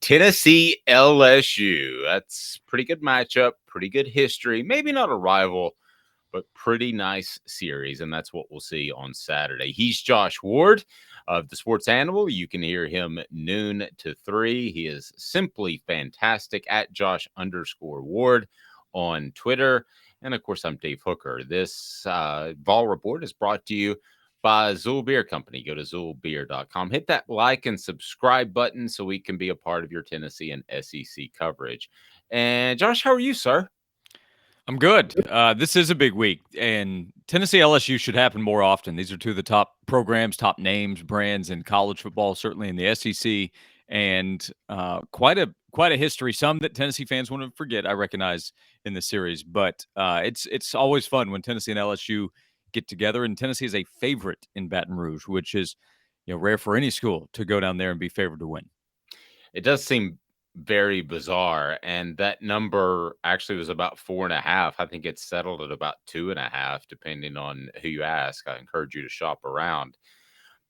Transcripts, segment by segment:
Tennessee LSU. That's pretty good matchup, pretty good history. Maybe not a rival, but pretty nice series. And that's what we'll see on Saturday. He's Josh Ward of the Sports Animal. You can hear him noon to 3. He is simply fantastic at Josh_Ward on Twitter. And of course, I'm Dave Hooker. This Vol Report is brought to you by Zool Beer Company. Go to ZoolBeer.com. Hit that like and subscribe button so we can be a part of your Tennessee and SEC coverage. And Josh, how are you, sir? I'm good. This is a big week, and Tennessee LSU should happen more often. These are two of the top programs, top names, brands in college football, certainly in the SEC, and quite a history. Some that Tennessee fans want to forget, I recognize in the series, but it's always fun when Tennessee and LSU get together. And Tennessee is a favorite in Baton Rouge, which is rare for any school to go down there and be favored to win. It does seem very bizarre. And that number actually was about 4.5. I think it's settled at about 2.5, depending on who you ask. I encourage you to shop around.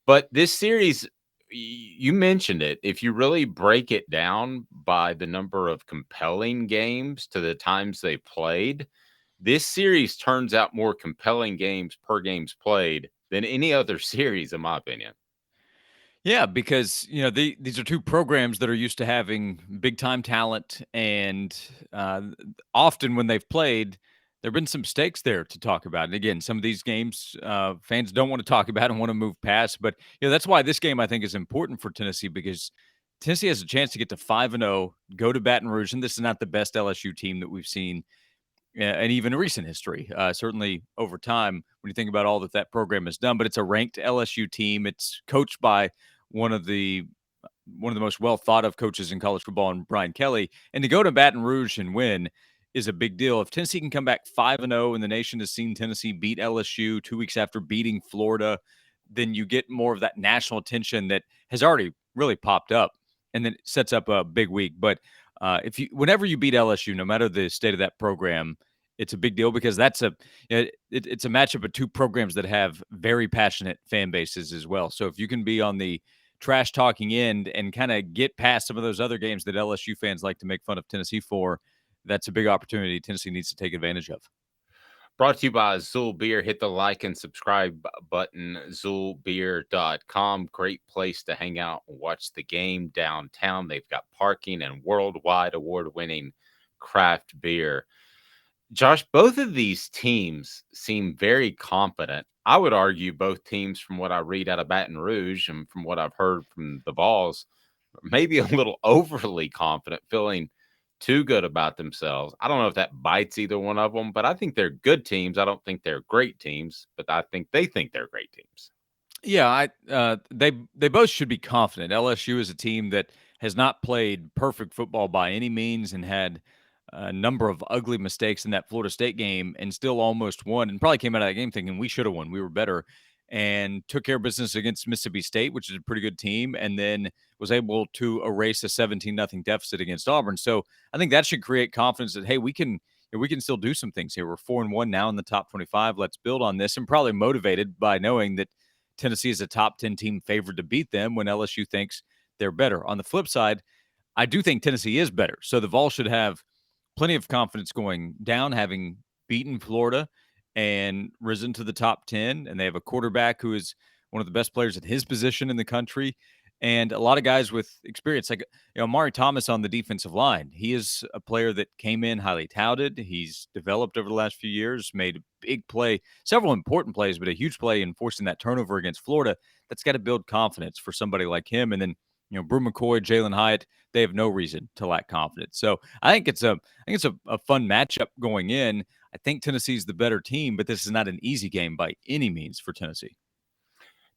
But this series, you mentioned it. If you really break it down by the number of compelling games to the times they played, this series turns out more compelling games per games played than any other series, in my opinion. Yeah, because these are two programs that are used to having big time talent, and often when they've played, there've been some stakes there to talk about. And again, some of these games fans don't want to talk about and want to move past. But that's why this game I think is important for Tennessee, because Tennessee has a chance to get to 5-0, go to Baton Rouge, and this is not the best LSU team that we've seen and even recent history, certainly over time when you think about all that program has done. But it's a ranked LSU team. It's coached by one of the most well thought of coaches in college football, and Brian Kelly. And to go to Baton Rouge and win is a big deal. If Tennessee can come back 5-0, and the nation has seen Tennessee beat LSU 2 weeks after beating Florida, then you get more of that national attention that has already really popped up, and then it sets up a big week. But whenever you beat LSU, no matter the state of that program, it's a big deal, because it's a matchup of two programs that have very passionate fan bases as well. So if you can be on the trash talking end and kind of get past some of those other games that LSU fans like to make fun of Tennessee for, that's a big opportunity Tennessee needs to take advantage of. Brought to you by Zool Beer. Hit the like and subscribe button. ZoolBeer.com. Great place to hang out and watch the game downtown. They've got parking and worldwide award-winning craft beer. Josh, both of these teams seem very confident. I would argue both teams, from what I read out of Baton Rouge and from what I've heard from the Vols, maybe a little overly confident, feeling too good about themselves. I don't know if that bites either one of them, but I think they're good teams. I don't think they're great teams, but I think they think they're great teams. Yeah, they both should be confident. LSU is a team that has not played perfect football by any means, and had a number of ugly mistakes in that Florida State game, and still almost won, and probably came out of that game thinking we should have won. We were better, and took care of business against Mississippi State, which is a pretty good team, and then was able to erase a 17-0 deficit against Auburn. So I think that should create confidence that, hey, we can still do some things here. We're 4-1 now in the top 25. Let's build on this, and probably motivated by knowing that Tennessee is a top 10 team favored to beat them when LSU thinks they're better. On the flip side, I do think Tennessee is better. So the Vols should have plenty of confidence going down, having beaten Florida and risen to the top 10. And they have a quarterback who is one of the best players at his position in the country, and a lot of guys with experience, like Amari Thomas on the defensive line. He is a player that came in highly touted. He's developed over the last few years, made a big play, several important plays, but a huge play in forcing that turnover against Florida. That's got to build confidence for somebody like him. And then Brew McCoy, Jalen Hyatt, they have no reason to lack confidence. So I think it's a fun matchup going in. I think Tennessee's the better team, but this is not an easy game by any means for Tennessee.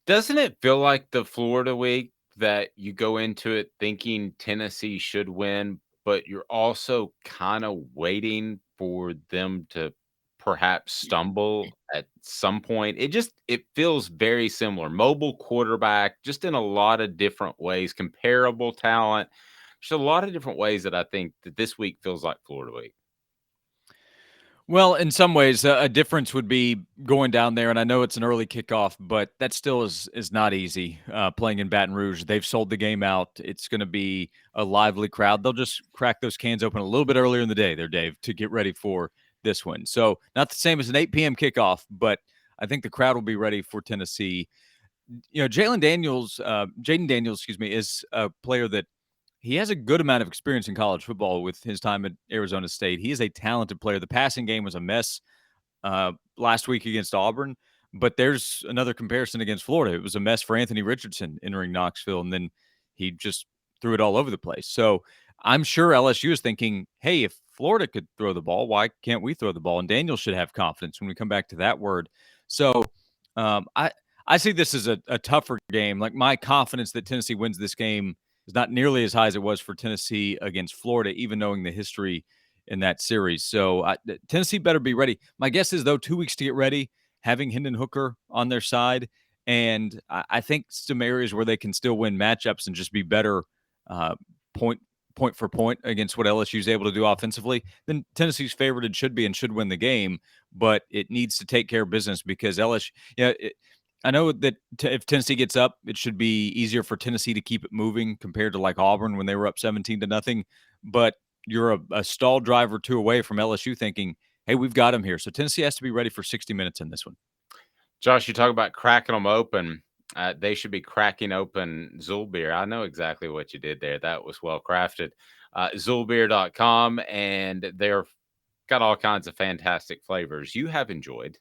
Doesn't it feel like the Florida week that you go into it thinking Tennessee should win, but you're also kind of waiting for them to perhaps stumble at some point? It feels very similar. Mobile quarterback, just in a lot of different ways, comparable talent. Just a lot of different ways that I think that this week feels like Florida week. Well, in some ways, a difference would be going down there, and I know it's an early kickoff, but that still is not easy. Playing in Baton Rouge, they've sold the game out. It's going to be a lively crowd. They'll just crack those cans open a little bit earlier in the day, there, Dave, to get ready for this one. So not the same as an 8 p.m. kickoff, but I think the crowd will be ready for Tennessee. Jaden Daniels, excuse me, is a player that he has a good amount of experience in college football with his time at Arizona State. He is a talented player. The passing game was a mess last week against Auburn, but there's another comparison against Florida. It was a mess for Anthony Richardson entering Knoxville, and then he just threw it all over the place. So I'm sure LSU is thinking, hey, if Florida could throw the ball, why can't we throw the ball? And Daniel should have confidence when we come back to that word. So I see this as a tougher game. Like my confidence that Tennessee wins this game is not nearly as high as it was for Tennessee against Florida, even knowing the history in that series. So Tennessee better be ready. My guess is, though, 2 weeks to get ready, having Hendon Hooker on their side. And I think some areas where they can still win matchups and just be better uh, point point for point against what LSU is able to do offensively, then Tennessee's favored and should be and should win the game. But it needs to take care of business because LSU, I know that if Tennessee gets up, it should be easier for Tennessee to keep it moving compared to like Auburn when they were up 17-0. But you're a stall drive or two away from LSU thinking, hey, we've got him here. So Tennessee has to be ready for 60 minutes in this one. Josh, you talk about cracking them open. They should be cracking open Zulbeer. I know exactly what you did there. That was well crafted. Zulbeer.com, and they're got all kinds of fantastic flavors you have enjoyed.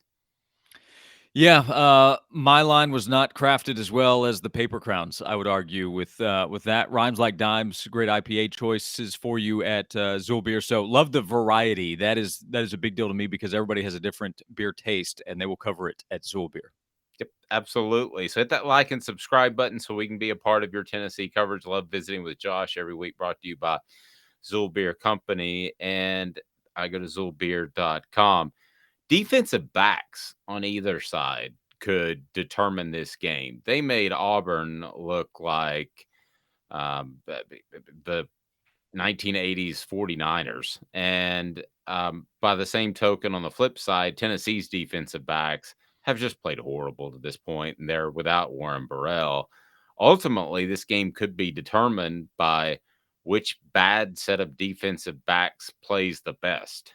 Yeah, my line was not crafted as well as the paper crowns. I would argue with that. Rhymes like dimes, great IPA choices for you at Zool Beer. So love the variety. That is a big deal to me because everybody has a different beer taste, and they will cover it at Zool Beer. Yep, absolutely. So hit that like and subscribe button so we can be a part of your Tennessee coverage. Love visiting with Josh every week, brought to you by Zool Beer Company. And I go to ZoolBeer.com. Defensive backs on either side could determine this game. They made Auburn look like the 1980s 49ers. And by the same token, on the flip side, Tennessee's defensive backs have just played horrible to this point, and they're without Warren Burrell. Ultimately, this game could be determined by which bad set of defensive backs plays the best.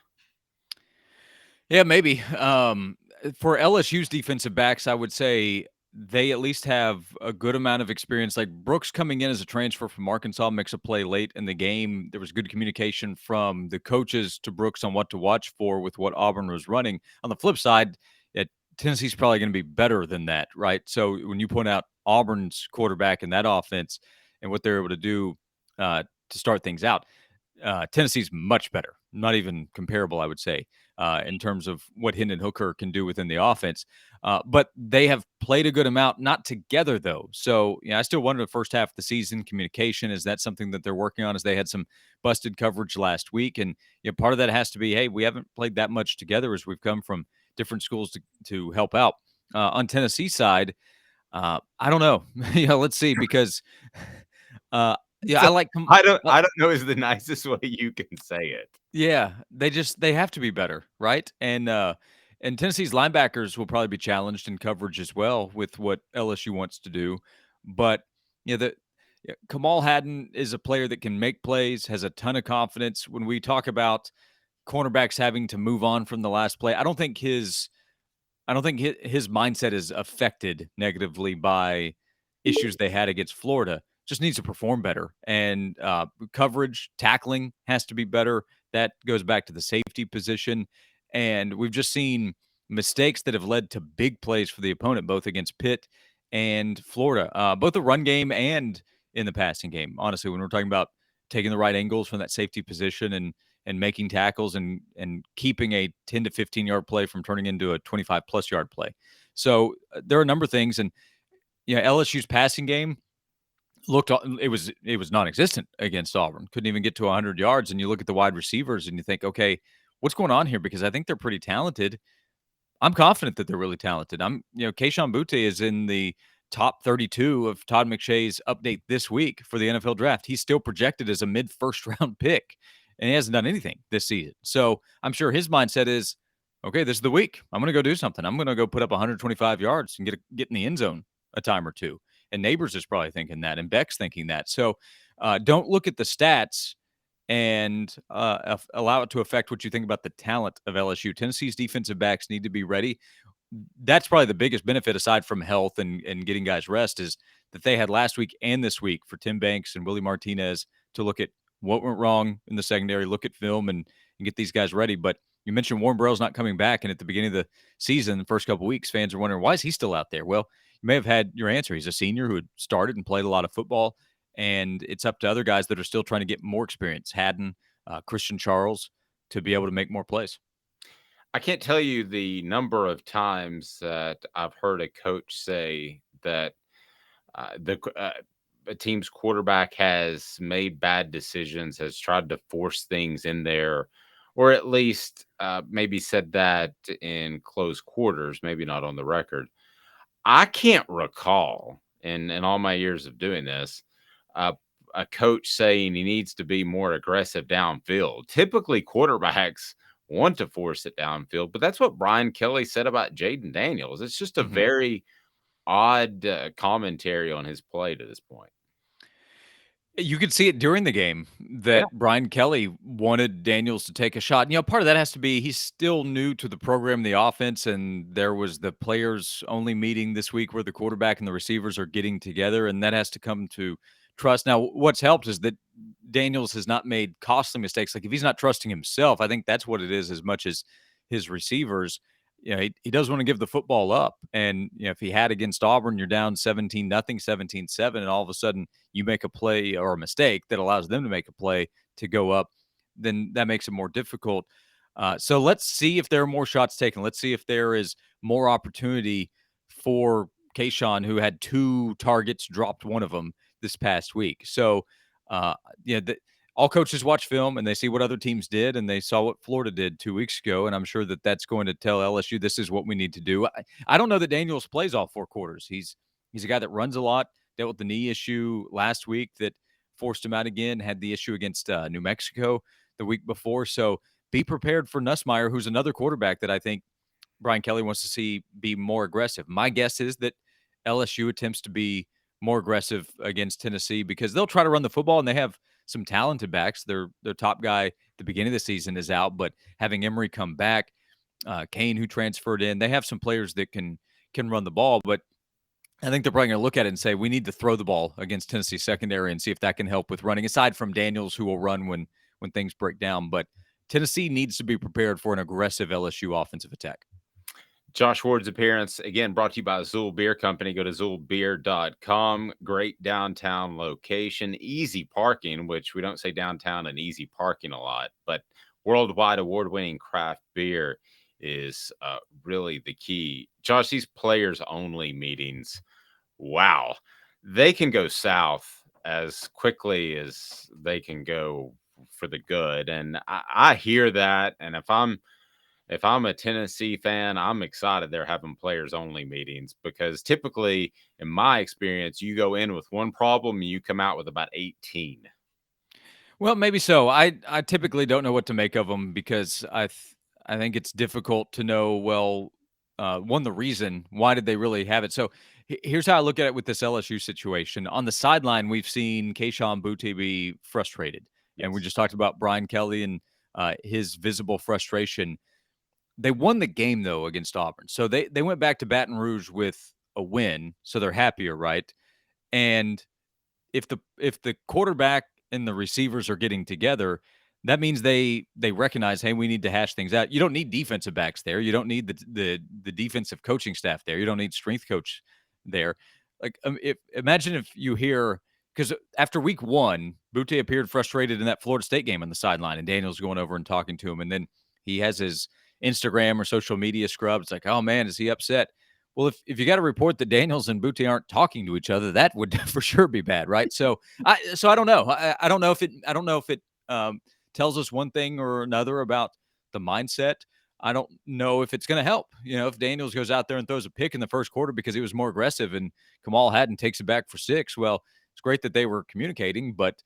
Yeah, maybe. For LSU's defensive backs, I would say they at least have a good amount of experience. Like Brooks coming in as a transfer from Arkansas makes a play late in the game. There was good communication from the coaches to Brooks on what to watch for with what Auburn was running. On the flip side, Tennessee's probably going to be better than that, right? So when you point out Auburn's quarterback in that offense and what they're able to do to start things out, Tennessee's much better, not even comparable, I would say, in terms of what Hendon Hooker can do within the offense. But they have played a good amount, not together though. So I still wonder the first half of the season communication, is that something that they're working on? As they had some busted coverage last week, and part of that has to be, hey, we haven't played that much together as we've come from different schools to help out. On Tennessee side, I don't know. Let's see because. I So like I don't know is the nicest way you can say it. yeah, they have to be better, right? And Tennessee's linebackers will probably be challenged in coverage as well with what LSU wants to do. But Kamal Hadden is a player that can make plays, has a ton of confidence. When we talk about cornerbacks having to move on from the last play, I don't think his mindset is affected negatively by issues they had against Florida. Just needs to perform better, and coverage, tackling has to be better. That goes back to the safety position, and we've just seen mistakes that have led to big plays for the opponent, both against Pitt and Florida, both the run game and in the passing game. Honestly, when we're talking about taking the right angles from that safety position and making tackles and keeping a 10 to 15 yard play from turning into a 25 plus yard play. So there are a number of things, and LSU's passing game it was non-existent against Auburn. Couldn't even get to 100 yards. And you look at the wide receivers and you think, okay, what's going on here? Because I think they're pretty talented. I'm confident that they're really talented. Kayshon Butte is in the top 32 of Todd McShay's update this week for the NFL draft. He's still projected as a mid first round pick, and he hasn't done anything this season. So I'm sure his mindset is, okay, this is the week. I'm going to go do something. I'm going to go put up 125 yards and get in the end zone a time or two. And Neighbors is probably thinking that, and Beck's thinking that. So don't look at the stats and allow it to affect what you think about the talent of LSU. Tennessee's defensive backs need to be ready. That's probably the biggest benefit aside from health and getting guys rest is that they had last week and this week for Tim Banks and Willie Martinez to look at what went wrong in the secondary, look at film and get these guys ready. But you mentioned Warren Burrell's not coming back, and at the beginning of the season, the first couple of weeks, fans are wondering why is he still out there. Well, you may have had your answer. He's a senior who had started and played a lot of football, and it's up to other guys that are still trying to get more experience. Haddon, Christian Charles, to be able to make more plays. I can't tell you the number of times that I've heard a coach say that a team's quarterback has made bad decisions, has tried to force things in there, or at least maybe said that in close quarters, maybe not on the record. I can't recall in all my years of doing this uh, a coach saying he needs to be more aggressive downfield. Typically, quarterbacks want to force it downfield, but that's what Brian Kelly said about Jaden Daniels. It's just a Mhm. very odd commentary on his play to this point. You could see it during the game Yeah. that Brian Kelly wanted Daniels to take a shot. And, part of that has to be he's still new to the program, the offense, and there was the players only meeting this week where the quarterback and the receivers are getting together, and that has to come to trust. Now, what's helped is that Daniels has not made costly mistakes. Like if he's not trusting himself, I think that's what it is as much as his receivers. He does want to give the football up. And if he had against Auburn, you're down 17-0, 17-7, and all of a sudden you make a play or a mistake that allows them to make a play to go up, then that makes it more difficult. So let's see if there are more shots taken. Let's see if there is more opportunity for Kayshawn, who had 2 targets, dropped one of them this past week. So, uh, yeah, the, all coaches watch film and they see what other teams did, and they saw what Florida did 2 weeks ago. And I'm sure that that's going to tell LSU this is what we need to do. I don't know that Daniels plays all 4 quarters. He's a guy that runs a lot. Dealt with the knee issue last week that forced him out again. Had the issue against New Mexico the week before. So be prepared for Nussmeier, who's another quarterback that I think Brian Kelly wants to see be more aggressive. My guess is that LSU attempts to be more aggressive against Tennessee because they'll try to run the football and they have some talented backs. Their top guy at the beginning of the season is out, but having Emory come back, Kane who transferred in, they have some players that can run the ball. But I think they're probably going to look at it and say we need to throw the ball against Tennessee secondary and see if that can help with running. Aside from Daniels, who will run when things break down, but Tennessee needs to be prepared for an aggressive LSU offensive attack. Josh Ward's appearance, again, brought to you by Zool Beer Company. Go to zoolbeer.com. Great downtown location, easy parking, which we don't say downtown and easy parking a lot, but worldwide award winning craft beer is really the key. Josh, these players only meetings, wow, they can go south as quickly as they can go for the good. And I hear that. And if I'm a Tennessee fan, I'm excited they're having players only meetings because typically, in my experience, you go in with one problem and you come out with about 18. Well, maybe so. I typically don't know what to make of them because I think it's difficult to know. Well, one the reason why did they really have it? So here's how I look at it with this LSU situation. On the sideline, we've seen Kayshon Boutte be frustrated, and we Yes. just talked about Brian Kelly and his visible frustration. They won the game though against Auburn, so they went back to Baton Rouge with a win, so they're happier, right? And if the quarterback and the receivers are getting together, that means they recognize, hey, we need to hash things out. You don't need defensive backs there. You don't need the defensive coaching staff there. You don't need strength coach there. Like if imagine if you hear because after week one, Butte appeared frustrated in that Florida State game on the sideline, and Daniel's going over and talking to him, and then he has his Instagram or social media scrub. It's like, oh man, is he upset? Well, if you got a report that Daniels and Butte aren't talking to each other, that would for sure be bad, right? So I don't know. I don't know if it tells us one thing or another about the mindset. I don't know if it's going to help. If Daniels goes out there and throws a pick in the first quarter because he was more aggressive, and Kamal Hadden takes it back for 6. Well, it's great that they were communicating, but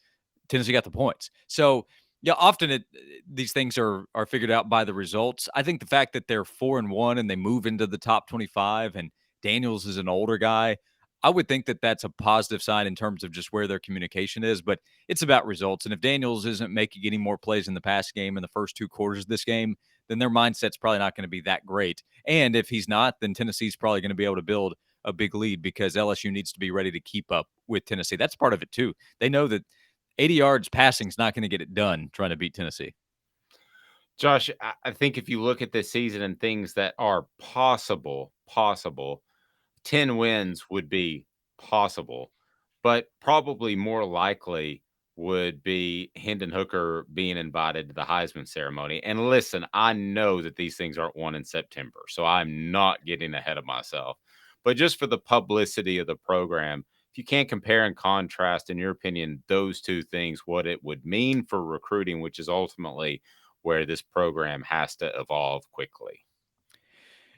Tennessee got the points. So Yeah, often these things are figured out by the results. I think the fact that they're 4-1 and they move into the top 25, and Daniels is an older guy, I would think that that's a positive sign in terms of just where their communication is. But it's about results, and if Daniels isn't making any more plays in the pass game in the first 2 quarters of this game, then their mindset's probably not going to be that great. And if he's not, then Tennessee's probably going to be able to build a big lead because LSU needs to be ready to keep up with Tennessee. That's part of it too. They know that 80 yards passing is not going to get it done trying to beat Tennessee. Josh, I think if you look at this season and things that are possible, 10 wins would be possible, but probably more likely would be Hendon Hooker being invited to the Heisman ceremony. And listen, I know that these things aren't won in September, so I'm not getting ahead of myself. But just for the publicity of the program, if you can't compare and contrast, in your opinion, those two things, what it would mean for recruiting, which is ultimately where this program has to evolve quickly.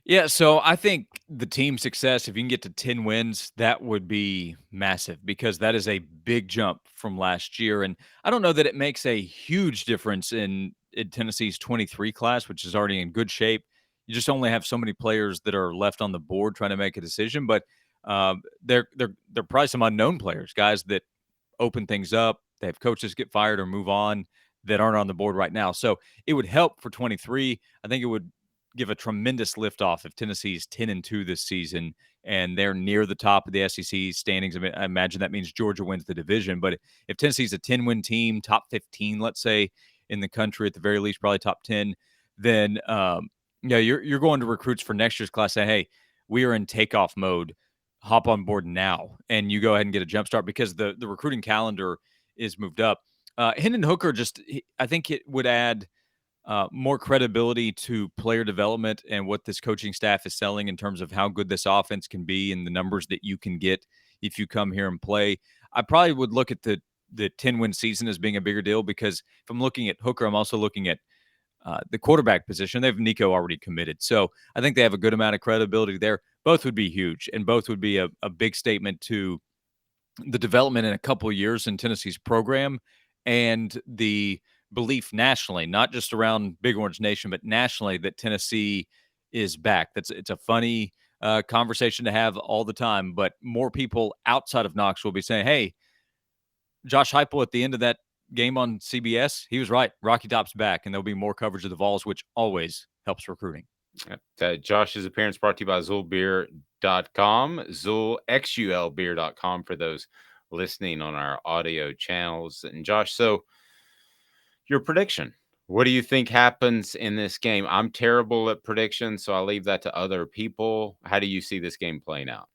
Yeah, so I think the team success, if you can get to 10 wins, that would be massive because that is a big jump from last year. And I don't know that it makes a huge difference in Tennessee's 23 class, which is already in good shape. You just only have so many players that are left on the board trying to make a decision, but they're probably some unknown players, guys that open things up. They have coaches get fired or move on that aren't on the board right now. So it would help for 23. I think it would give a tremendous lift off if Tennessee's 10-2 this season and they're near the top of the SEC standings. I mean, I imagine that means Georgia wins the division. But if Tennessee's a 10-win team, top 15, let's say, in the country at the very least, probably top 10, then yeah, you're going to recruits for next year's class. Say, hey, we are in takeoff mode. Hop on board now, and you go ahead and get a jump start because the recruiting calendar is moved up. Hendon Hooker I think it would add more credibility to player development and what this coaching staff is selling in terms of how good this offense can be and the numbers that you can get if you come here and play. I probably would look at the 10-win season as being a bigger deal because if I'm looking at Hooker, I'm also looking at the quarterback position. They have Nico already committed. So I think they have a good amount of credibility there. Both would be huge, and both would be a big statement to the development in a couple of years in Tennessee's program and the belief nationally, not just around Big Orange Nation, but nationally that Tennessee is back. It's a funny conversation to have all the time, but more people outside of Knoxville will be saying, "Hey, Josh Heupel at the end of that game on CBS, he was right. Rocky Top's back, and there'll be more coverage of the Vols, which always helps recruiting." Josh's appearance brought to you by zulbeer.com, xulbeer.com for those listening on our audio channels. And Josh, so your prediction. What do you think happens in this game? I'm terrible at predictions, so I'll leave that to other people. How do you see this game playing out?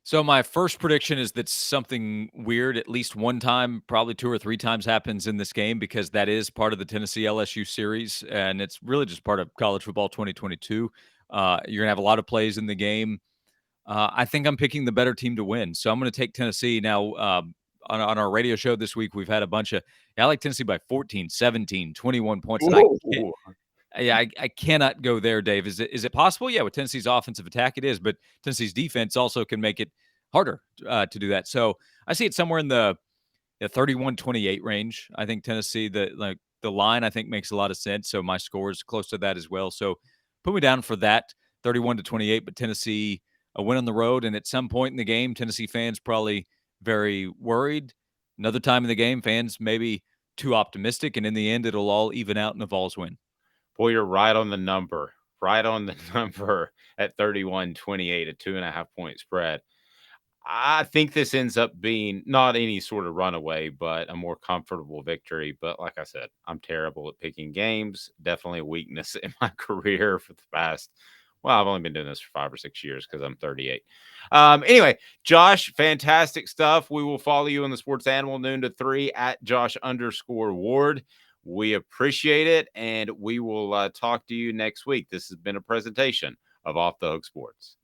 So my first prediction is that something weird, at least one time, probably 2 or 3 times, happens in this game because that is part of the Tennessee LSU series, and it's really just part of college football 2022. You're gonna have a lot of plays in the game. I think I'm picking the better team to win, so I'm gonna take Tennessee. Now, on our radio show this week, we've had a bunch of I like Tennessee by 14, 17, 21 points, and Ooh. I cannot go there, Dave. Is it possible? Yeah, with Tennessee's offensive attack, it is, but Tennessee's defense also can make it harder to do that. So I see it somewhere in the 31-28 range. I think Tennessee, the line, I think makes a lot of sense. So my score is close to that as well. So put me down for that 31-28. But Tennessee a win on the road, and at some point in the game, Tennessee fans probably very worried. Another time in the game, fans maybe too optimistic, and in the end, it'll all even out in a Vols win. Boy, you're right on the number. Right on the number at 31-28, a 2.5 point spread. I think this ends up being not any sort of runaway, but a more comfortable victory. But like I said, I'm terrible at picking games. Definitely a weakness in my career for the past. Well, I've only been doing this for 5 or 6 years because I'm 38. Anyway, Josh, fantastic stuff. We will follow you on the Sports Animal noon to 3 at Josh_Ward. We appreciate it, and we will talk to you next week. This has been a presentation of Off the Hook Sports.